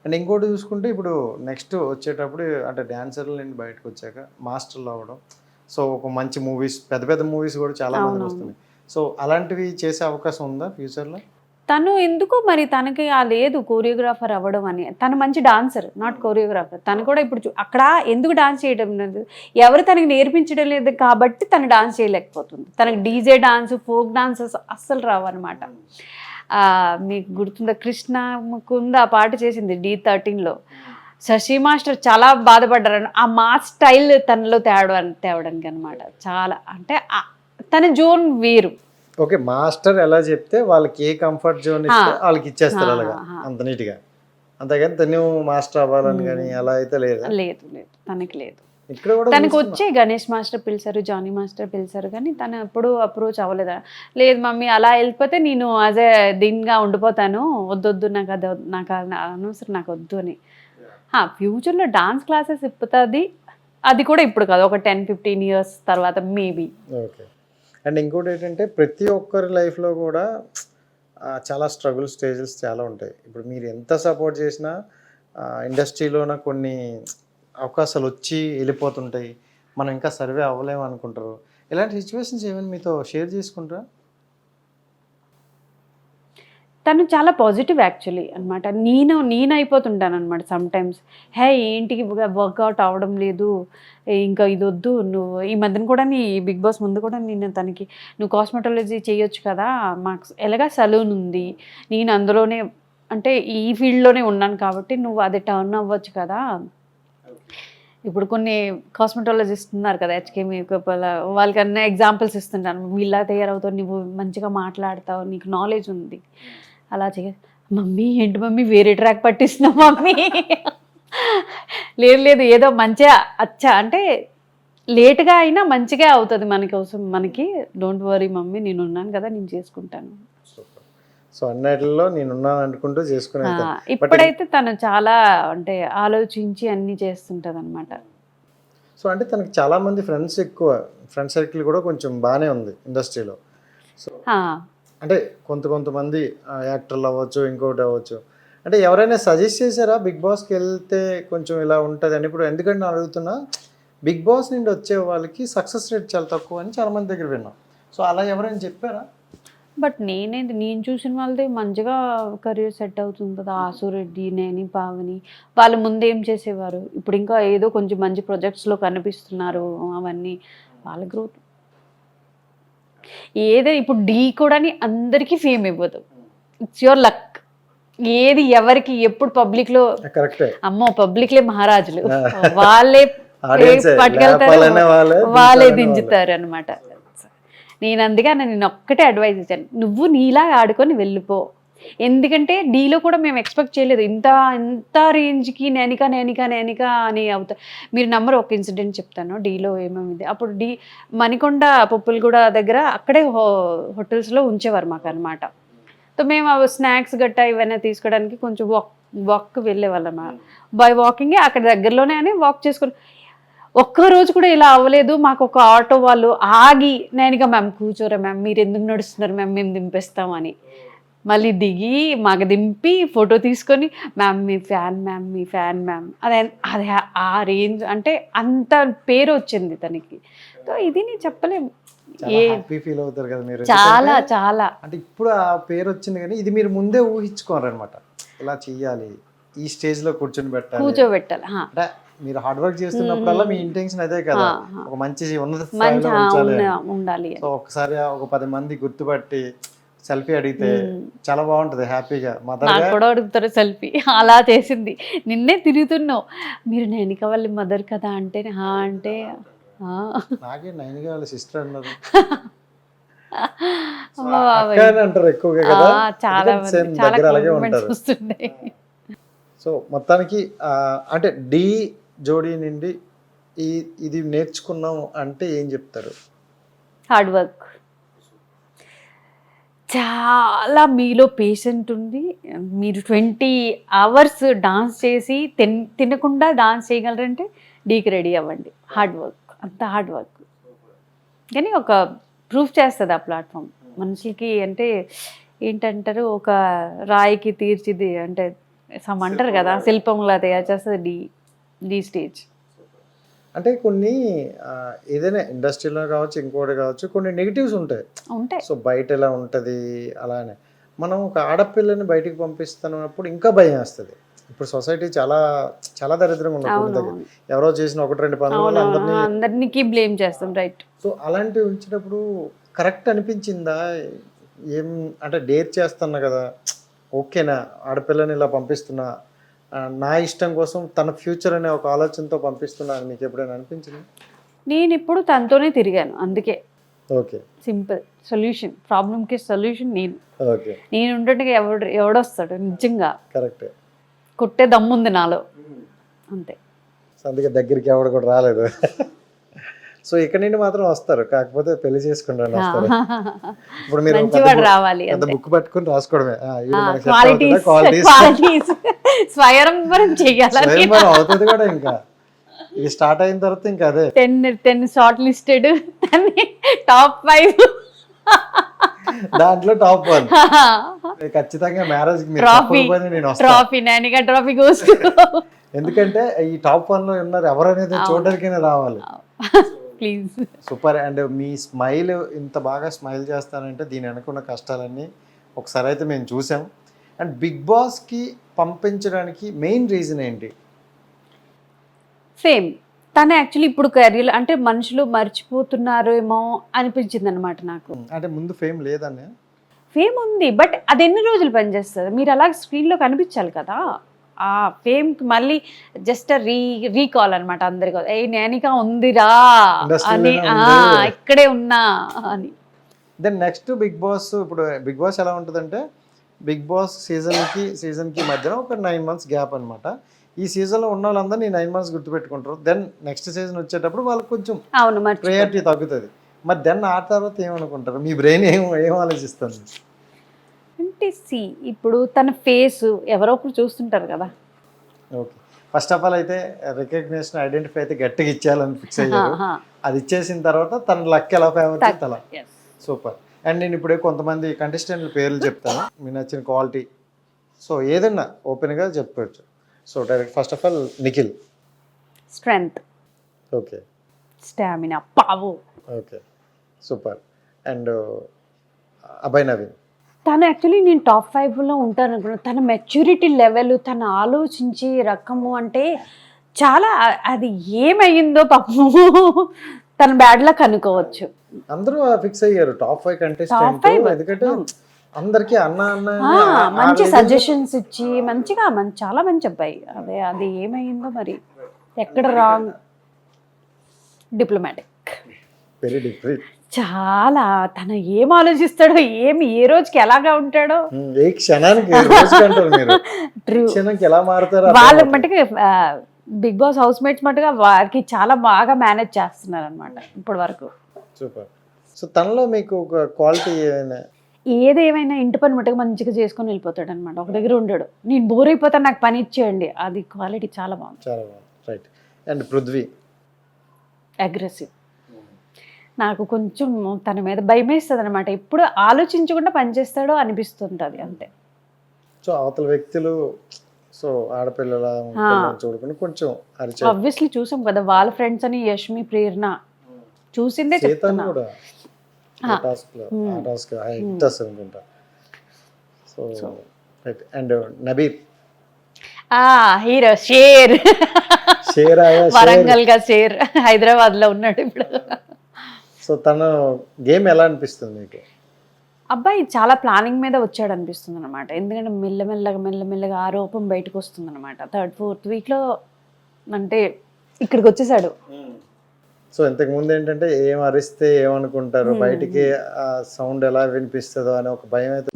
And ఇంకోటి చూసుకుంటే ఇప్పుడు నెక్స్ట్ వచ్చేటప్పుడు అంటే డాన్సర్ల నుండి బయటకు వచ్చాక మాస్టర్లు అవ్వడం, సో ఒక మంచి మూవీస్, పెద్ద పెద్ద మూవీస్ కూడా చాలా మందికి అవునవును. వస్తున్నాయి. సో అలాంటివి చేసే అవకాశం ఉందా ఫ్యూచర్లో? తను ఎందుకు మరి తనకి లేదు కోరియోగ్రాఫర్ అవ్వడం అని. తను మంచి డాన్సర్, నాట్ కోరియోగ్రాఫర్. తను కూడా ఇప్పుడు అక్కడ ఎందుకు డాన్స్ చేయడం లేదు, ఎవరు తనకి నేర్పించడం లేదు కాబట్టి తను డాన్స్ చేయలేకపోతుంది. తనకి డీజే డాన్స్, ఫోక్ డాన్సెస్ అస్సలు రావన్నమాట. మీకు గుర్తుందా, కృష్ణ ముకుంద ఆ పాట చేసింది D13లో. శశి మాస్టర్ చాలా బాధపడ్డారు ఆ మాస్ స్టైల్ తనలో తేవడానికి అనమాట. చాలా అంటే తన జోన్ వేరు. ఓకే, మాస్టర్ ఎలా చెప్తే వాళ్ళకి ఏ కంఫర్ట్ జోన్ ఇస్తే వాళ్ళకి ఇచ్చేస్తారు అలాగా, అంత నీట్గా. అంతేగాని తను మాస్టర్ అవ్వాలని కానీ అలా అయితే లేదు. లేదు లేదు, తనకి లేదు. ఇక్కడ కూడా తనకు వచ్చే గణేష్ మాస్టర్ పిలిచారు, జానీ మాస్టర్ పిలిచారు, కానీ తను ఎప్పుడు అప్రోచ్ అవ్వలేదా. లేదు మమ్మీ అలా వెళ్ళిపోతే నేను యాజ్ ఏ దీనిగా ఉండిపోతాను, వద్దొద్దు నాకు అది నాకు అనవసరం, నాకు వద్దు అని. ఫ్యూచర్లో డాన్స్ క్లాసెస్ ఇప్పుతుంది, అది కూడా ఇప్పుడు కాదు, ఒక 10-15 years తర్వాత మేబీ. ఓకే. అండ్ ఇంకోటి ఏంటంటే ప్రతి ఒక్కరి లైఫ్లో కూడా చాలా స్ట్రగుల్ స్టేజెస్ చాలా ఉంటాయి. ఇప్పుడు మీరు ఎంత సపోర్ట్ చేసినా ఇండస్ట్రీలోన కొన్ని అవకాశాలు వచ్చి వెళ్ళిపోతుంటాయి, మనం ఇంకా సర్వే అవ్వలేము అనుకుంటారు. ఇలాంటి సిచ్యువేషన్స్ ఏమైనా మీతో షేర్ చేసుకుంటారా? తను చాలా పాజిటివ్ యాక్చువల్లీ అనమాట. నేను అయిపోతుంటాను అనమాట సమ్టైమ్స్. ఏంటి వర్కౌట్ అవ్వడం లేదు, ఇంకా ఇది వద్దు, నువ్వు ఈ మధ్యన కూడా నీ బిగ్ బాస్ ముందు కూడా నేను తనకి నువ్వు కాస్మెటాలజీ చేయొచ్చు కదా, మాకు ఎలాగా సలూన్ ఉంది, నేను అందులోనే అంటే ఈ ఫీల్డ్లోనే ఉన్నాను కాబట్టి నువ్వు అది టర్న్ అవ్వచ్చు కదా. ఇప్పుడు కొన్ని కాస్మెటాలజిస్ట్ ఉన్నారు కదా, HK మేకప్ అలా, వాళ్ళకన్నా ఎగ్జాంపుల్స్ ఇస్తుంటాను. వీళ్ళ తయారవుతావు, నువ్వు మంచిగా మాట్లాడతావు, నీకు నాలెడ్జ్ ఉంది, అలా మమ్మీ ఏంటి మమ్మీ వేరే ట్రాక్ పట్టిస్తున్నావు మమ్మీ. లేదు లేదు, ఏదో మంచిగా అంటే లేట్గా అయినా మంచిగా అవుతుంది మన కోసం, మనకి డోంట్ వరీ మమ్మీ, నేను ఉన్నాను కదా, నేను చేసుకుంటాను. సో అన్నిటిలో నేనున్నాను అనుకుంటూ చేసుకునే. ఇప్పుడైతే తను చాలా అంటే ఆలోచించి అన్నీ చేస్తుంటుంది అనమాట. సో అంటే తనకి చాలా మంది ఫ్రెండ్స్, ఎక్కువ ఫ్రెండ్ సర్కిల్ కూడా కొంచెం బాగానే ఉంది ఇండస్ట్రీలో. సో అంటే కొంతమంది యాక్టర్లు అవ్వచ్చు, ఇంకోటి అవ్వచ్చు, అంటే ఎవరైనా సజెస్ట్ చేశారా బిగ్ బాస్కి వెళ్తే కొంచెం ఇలా ఉంటుంది అని? ఇప్పుడు ఎందుకంటే నేను అడుగుతున్నా, బిగ్ బాస్ నుండి వచ్చే వాళ్ళకి సక్సెస్ రేట్ చాలా తక్కువ అని చాలామంది దగ్గర విన్నాం. సో అలా ఎవరైనా చెప్పారా? బట్ నేను చూసిన వాళ్ళది మంచిగా కెరీర్ సెట్ అవుతుంది కదా. ఆసురెడ్డి, నేని, పావని వాళ్ళు ముందు ఏం చేసేవారు, ఇప్పుడు ఇంకా ఏదో కొంచెం మంచి ప్రాజెక్ట్స్లో కనిపిస్తున్నారు, అవన్నీ వాళ్ళ గ్రోత్. ఏదో ఇప్పుడు డీ కూడా అందరికీ ఫేమ్ ఇవ్వదు, ఇట్స్ యువర్ లక్. ఏది ఎవరికి ఎప్పుడు పబ్లిక్లో, అమ్మో పబ్లిక్లే మహారాజులు, వాళ్ళే పట్టుకెళ్తారు, వాళ్ళే దించుతారు అనమాట. నేను అందుకే నేను ఒక్కటే అడ్వైజ్ ఇచ్చాను, నువ్వు నీలా ఆడుకొని వెళ్ళిపో. ఎందుకంటే డీలో కూడా మేము ఎక్స్పెక్ట్ చేయలేదు ఇంత రేంజ్కి నేనిక అని అవుతా. మీరు నమ్మరు, ఒక ఇన్సిడెంట్ చెప్తాను. డీలో ఏమేమి, అప్పుడు మణికొండ పప్పులగూడ దగ్గర అక్కడే హోటల్స్లో ఉంచేవారు మాకు అనమాట. సో మేము స్నాక్స్ గట్టా ఇవన్నీ తీసుకోవడానికి కొంచెం వాక్ వెళ్ళేవాళ్ళం. బై వాకింగే అక్కడ దగ్గరలోనే అని వాక్ చేసుకుని, ఒక్కరోజు కూడా ఇలా అవ్వలేదు. మాకు ఒక ఆటో వాళ్ళు ఆగి, నేనిక మ్యామ్ కూర్చోరా మ్యామ్, మీరు ఎందుకు నడుస్తున్నారు మ్యామ్, మేము దింపేస్తామని. మళ్ళీ దిగి మాకు దింపి ఫోటో తీసుకొని, మ్యామ్ మీ ఫ్యాన్ మ్యామ్, మీ ఫ్యాన్ మ్యామ్, అదే ఆ రేంజ్, అంటే అంత పేరు వచ్చింది తనకి. సో ఇది నేను చెప్పలేము, ఫీల్ అవుతారు కదా మీరు, చాలా చాలా. అంటే ఇప్పుడు ఆ పేరు వచ్చింది కానీ ఇది మీరు ముందే ఊహించుకోరనమాట, ఇలా చెయ్యాలి, ఈ స్టేజ్ లో కూర్చోబెట్టాలి. అంటే మీరు హార్డ్ వర్క్ చేస్తున్నప్పుడల్లా మీ ఇంటెన్షన్ అదే కదా, ఒక మంచి ఉన్నత స్థాయిలో ఉండాలి. సో ఒకసారి ఒక 10 మంది గుర్తుపట్టి సెల్ఫీ అడిగితే చాలా బాగుంటది, హ్యాపీగా. నాకు కూడా అడుగుతారు సెల్ఫీ, అలా చేసింది. నిన్నే తిరుగుతున్నావు, మీరు నేనిక వాళ్ళ మదర్ కదా అంటే, అంటే నాకే నైనిక వాళ్ళ సిస్టర్ అన్నారు అంటారు ఎక్కువగా కదా, చాలా అలాగే ఉంటారు. సో మొత్తానికి అంటే డి జోడీ నుండి ఇది నేర్చుకున్నాం అంటే ఏం చెప్తారు? Hard work. చాలా మీలో పేషెంట్ ఉంది. మీరు 20 hours డాన్స్ చేసి తినకుండా డాన్స్ చేయగలరంటే డీకి రెడీ అవ్వండి. హార్డ్ వర్క్, అంత హార్డ్ వర్క్. కానీ ఒక ప్రూఫ్ చేస్తుంది ఆ ప్లాట్ఫామ్ మనుషులకి. అంటే ఏంటంటారు, ఒక రాయికి తీర్చిది అంటే సమ్ అంటారు కదా శిల్పంలా తయారు చేస్తుంది డి స్టేజ్. అంటే కొన్ని ఏదైనా ఇండస్ట్రీలో కావచ్చు ఇంకోటి కావచ్చు కొన్ని నెగిటివ్స్ ఉంటాయి. ఉంటాయి. సో బయట ఎలా ఉంటుంది అలానే మనం ఒక ఆడపిల్లని బయటికి పంపిస్తున్నప్పుడు ఇంకా భయం వేస్తుంది. ఇప్పుడు సొసైటీ చాలా చాలా దరిద్రంగా ఉండదు. ఎవరో చేసిన ఒకటి రెండు పనులు వల్ల అందరినీ బ్లేమ్ చేస్తాం. రైట్. సో అలాంటివి ఉంచినప్పుడు కరెక్ట్ అనిపించిందా? ఏం అంటే డేర్ చేస్తున్నా కదా, ఓకేనా ఆడపిల్లని ఇలా పంపిస్తున్నా, నా ఇష్టం కోసం తన ఫ్యూచర్ అనే ఒక ఆలోచనతో పంపిస్తున్నా అని మీకు ఎప్పుడైనా అనిపించింది? నేను ఇప్పుడు తనతోనే తిరిగాను, అందుకే. ఓకే, సింపుల్ సొల్యూషన్, ప్రాబ్లంకి సొల్యూషన్ నేను. ఓకే, నేను ఉంటుంటే ఎవడొస్తాడు? నిజంగా కరెక్ట్. కొట్టే దమ్ముంది నాలో, అంతే. సో అందుకే దగ్గరికి ఎవడు కూడా రాలేదు. సో ఇక్కడ నుండి మాత్రం వస్తారు, కాకపోతే పెళ్లి చేసుకుంటాను వస్తారు. ఇప్పుడు మీరు మంచివాడు రావాలి, పెద్ద బుక్ పట్టుకుని రాసుకోవడమే. క్వాలిటీస్ స్వయంవరం చెయ్యాలి. అవుతుంది కూడా. ఇంకా ఇది స్టార్ట్ అయిన తర్వాత ఇంకా అదే 10 షార్ట్ లిస్టెడ్, టాప్ 5 దాంట్లో టాప్ 1 ఖచ్చితంగా మ్యారేజ్ ట్రాఫీ నానిగా ట్రాఫీ గోస్. ఎందుకంటే ఈ టాప్ 1 లో ఉన్నారు ఎవరనేది చూడడానికైనా రావాలి. Please. Super. And me smile ఇంత బాగా స్మైల్ చేస్తానంటే దీని అనుకున్న కష్టాలన్నీ ఒకసారి అయితే మేము చూసాం. అండ్ బిగ్ బాస్కి పంపించడానికి మెయిన్ రీజన్ ఏంటి? ఫేమ్. తను యాక్చువల్లీ ఇప్పుడు కెరీర్ అంటే మనుషులు మర్చిపోతున్నారేమో అనిపించింది అనమాట నాకు. అంటే ముందు ఫేమ్ లేదనే? ఫేమ్ ఉంది, బట్ అది ఎన్ని రోజులు పనిచేస్తుంది? మీరు అలా స్క్రీన్లో కనిపించాలి కదా. ఆ ఫేమ్కి మళ్ళీ జస్ట్ రీకాల్ అనమాట అందరికీ, ఏ నేనికా ఉందిరా అని, ఇక్కడే ఉన్నా అని. Then next Bigg Boss. ఇప్పుడు బిగ్ బాస్ ఎలా ఉంటుందంటే బిగ్ బాస్ సీజన్కి మధ్యన ఒక 9 months గ్యాప్ అనమాట. ఈ సీజన్లో ఉన్న వాళ్ళందరినీ 9 months గుర్తుపెట్టుకుంటారు. దెన్ నెక్స్ట్ సీజన్ వచ్చేటప్పుడు వాళ్ళకి కొంచెం ప్రయారిటీ తగ్గుతుంది. మరి దెన్ ఆ తర్వాత ఏమనుకుంటారు? మీ బ్రెయిన్ ఏం ఆలోచిస్తుంది అంటే? ఇప్పుడు తన ఫేస్ ఎవరో ఒకరు చూస్తుంటారు కదా. ఓకే, ఫస్ట్ ఆఫ్ ఆల్ అయితే రికగ్నిషన్ ఐడెంటిఫై అయితే గట్టిగా ఇచ్చేయాలని ఫిక్స్ అయ్యారు. అది ఇచ్చేసిన తర్వాత తన లక్ ఎలా ఫేవర్ అలా. సూపర్. అండ్ నేను ఇప్పుడు కొంతమంది కంటెస్టెంట్ల పేర్లు చెప్తాను, మీకు నచ్చిన క్వాలిటీ. సో ఏదన్నా ఓపెన్గా చెప్పుకోవచ్చు. So direct first of all Nikhil. Strength. Okay. Stamina, పావు. Okay, super. And Abhay Naveen. తను యాక్చువల్లీ నేను టాప్ 5లో ఉంటాను అనుకున్నాను. తన మెచ్యూరిటీ లెవెల్, తను ఆలోచించే రకము అంటే చాలా, అది ఏమయ్యిందో పాపము తన బ్యాడ్ లక్ అనుకోవచ్చు. అందరూ ఫిక్స్ అయ్యారు టాప్ 5 కంటెస్టెంట్. ఎందుకంటే అందరికి అన్న మంచి సజెషన్స్ ఇచ్చి మంచిగా చాలా మంచి అబ్బాయి. అది ఏమైందో మరి, ఎక్కడ రాంగ్. Diplomatic, very different. చాలా. తను ఏం ఆలోచిస్తాడో, ఏ రోజుకి ఎలాగా ఉంటాడో, ఏ క్షణానికి ఎలా మారుతారో వాళ్ళ మట్టుకు బిగ్ బాస్ హౌస్ మేట్స్ మట్టుగా వారికి చాలా బాగా మేనేజ్ చేస్తున్నారు అనమాట ఇప్పటి వరకు. సూపర్. సో తనలో మీకు ఒక క్వాలిటీ ఏదేమైనా ఇంటి పని మట్టుగా మంచిగా చేసుకొని వెళ్ళిపోతాడు అనమాట. ఒక దగ్గర ఉండడు. నేను బోర్ అయిపోతాను, నాకు పని ఇచ్చేయండి. అది క్వాలిటీ చాలా బాగుంది. చాలా బాగుంది. రైట్. అండ్ పృథ్వీ. అగ్రెసివ్. నాకు కొంచెం తన మీద భయం వేస్తుంది అనమాట. ఎప్పుడు ఆలోచించకుండా పనిచేస్తాడో అనిపిస్తుంటుంది, అంతే. సో అవతల వ్యక్తులు, సో ఆడపిల్లల చూడుకుని కొంచెం ఆబ్వియస్లీ చూసాం కదా వాళ్ళ ఫ్రెండ్స్ అని, యష్మి, ప్రేరణ చూసిందే చెప్తున్నా. So and Nabeel. హీరో షేర్. వరంగల్ గా షేర్, హైదరాబాద్ లో ఉన్నాడు ఇప్పుడు. సో తన గేమ్ ఎలా అనిపిస్తుంది మీకు? అబ్బాయి చాలా ప్లానింగ్ మీద వచ్చాడు అనిపిస్తుంది అనమాట. ఎందుకంటే మెల్లమెల్లగా ఆరోపం బయటకు వస్తుంది అనమాట. 3rd, 4th వీక్లో అంటే ఇక్కడికి వచ్చేసాడు. సో ఇంతకు ముందు ఏంటంటే ఏం అరిస్తే ఏమనుకుంటారు, బయటికి ఆ సౌండ్ ఎలా వినిపిస్తుందో అని ఒక భయం అయితే